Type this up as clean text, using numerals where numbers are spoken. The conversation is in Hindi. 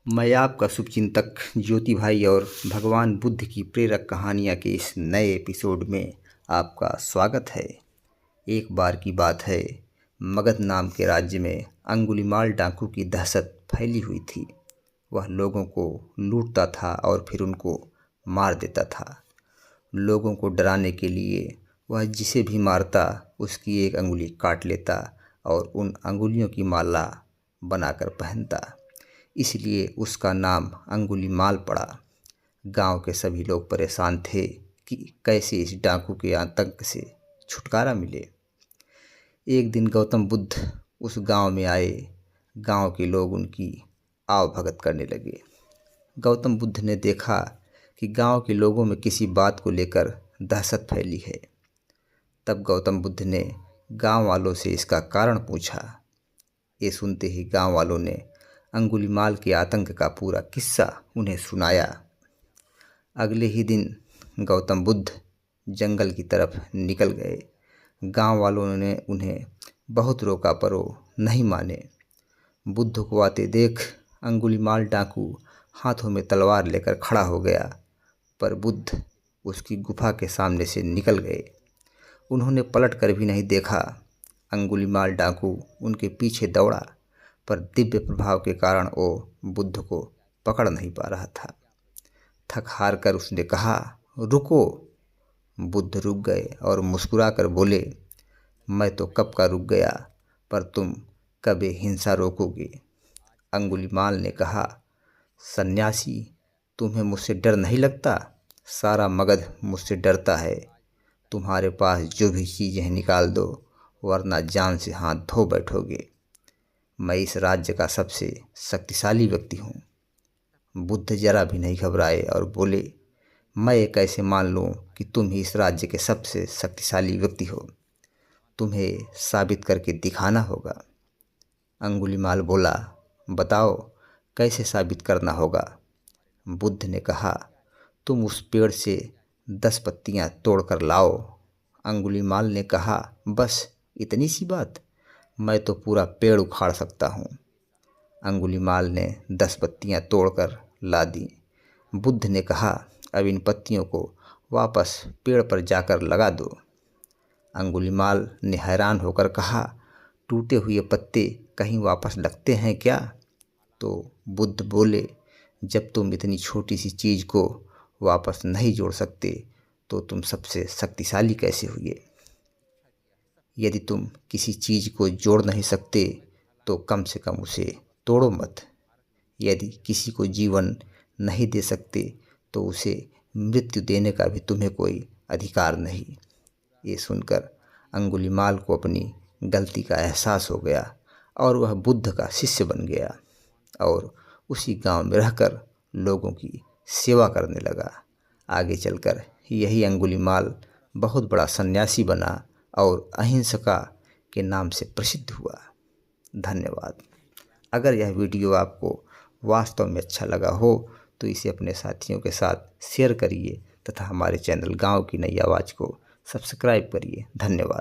मैं आपका शुभचिंतक ज्योति भाई और भगवान बुद्ध की प्रेरक कहानियाँ के इस नए एपिसोड में आपका स्वागत है। एक बार की बात है, मगध नाम के राज्य में अंगुलीमाल डाकू की दहशत फैली हुई थी। वह लोगों को लूटता था और फिर उनको मार देता था। लोगों को डराने के लिए वह जिसे भी मारता उसकी एक अंगुली काट लेता और उन अंगुलियों की माला बनाकर पहनता। इसलिए उसका नाम अंगुलीमाल पड़ा। गांव के सभी लोग परेशान थे कि कैसे इस डाकू के आतंक से छुटकारा मिले। एक दिन गौतम बुद्ध उस गांव में आए। गांव के लोग उनकी आवभगत करने लगे। गौतम बुद्ध ने देखा कि गांव के लोगों में किसी बात को लेकर दहशत फैली है। तब गौतम बुद्ध ने गांव वालों से इसका कारण पूछा। ये सुनते ही गांव वालों ने अंगुलीमाल के आतंक का पूरा किस्सा उन्हें सुनाया। अगले ही दिन गौतम बुद्ध जंगल की तरफ निकल गए। गांव वालों ने उन्हें बहुत रोका पर वो नहीं माने। बुद्ध को आते देख अंगुलीमाल डाकू हाथों में तलवार लेकर खड़ा हो गया, पर बुद्ध उसकी गुफा के सामने से निकल गए। उन्होंने पलट कर भी नहीं देखा। अंगुलीमाल डाकू उनके पीछे दौड़ा, पर दिव्य प्रभाव के कारण वो बुद्ध को पकड़ नहीं पा रहा था। थक हार कर उसने कहा, रुको। बुद्ध रुक गए और मुस्कुराकर बोले, मैं तो कब का रुक गया, पर तुम कब ये हिंसा रोकोगे? अंगुलीमाल ने कहा, सन्यासी, तुम्हें मुझसे डर नहीं लगता? सारा मगध मुझसे डरता है। तुम्हारे पास जो भी चीज़ें निकाल दो, वरना जान से हाथ धो बैठोगे। मैं इस राज्य का सबसे शक्तिशाली व्यक्ति हूँ। बुद्ध जरा भी नहीं घबराए और बोले, मैं ये कैसे मान लूँ कि तुम ही इस राज्य के सबसे शक्तिशाली व्यक्ति हो? तुम्हें साबित करके दिखाना होगा। अंगुलीमाल बोला, बताओ कैसे साबित करना होगा? बुद्ध ने कहा, तुम उस पेड़ से 10 पत्तियाँ तोड़कर लाओ। अंगुलीमाल ने कहा, बस इतनी सी बात? मैं तो पूरा पेड़ उखाड़ सकता हूँ। अंगुलीमाल ने 10 पत्तियाँ तोड़कर ला दी। बुद्ध ने कहा, अब इन पत्तियों को वापस पेड़ पर जाकर लगा दो। अंगुलीमाल ने हैरान होकर कहा, टूटे हुए पत्ते कहीं वापस लगते हैं क्या? तो बुद्ध बोले, जब तुम इतनी छोटी सी चीज़ को वापस नहीं जोड़ सकते तो तुम सबसे शक्तिशाली कैसे हुए? यदि तुम किसी चीज़ को जोड़ नहीं सकते तो कम से कम उसे तोड़ो मत। यदि किसी को जीवन नहीं दे सकते तो उसे मृत्यु देने का भी तुम्हें कोई अधिकार नहीं। ये सुनकर अंगुलीमाल को अपनी गलती का एहसास हो गया और वह बुद्ध का शिष्य बन गया और उसी गांव में रहकर लोगों की सेवा करने लगा। आगे चलकर यही अंगुलीमाल बहुत बड़ा सन्यासी बना और अहिंसका के नाम से प्रसिद्ध हुआ। धन्यवाद। अगर यह वीडियो आपको वास्तव में अच्छा लगा हो तो इसे अपने साथियों के साथ शेयर करिए तथा हमारे चैनल गांव की नई आवाज़ को सब्सक्राइब करिए। धन्यवाद।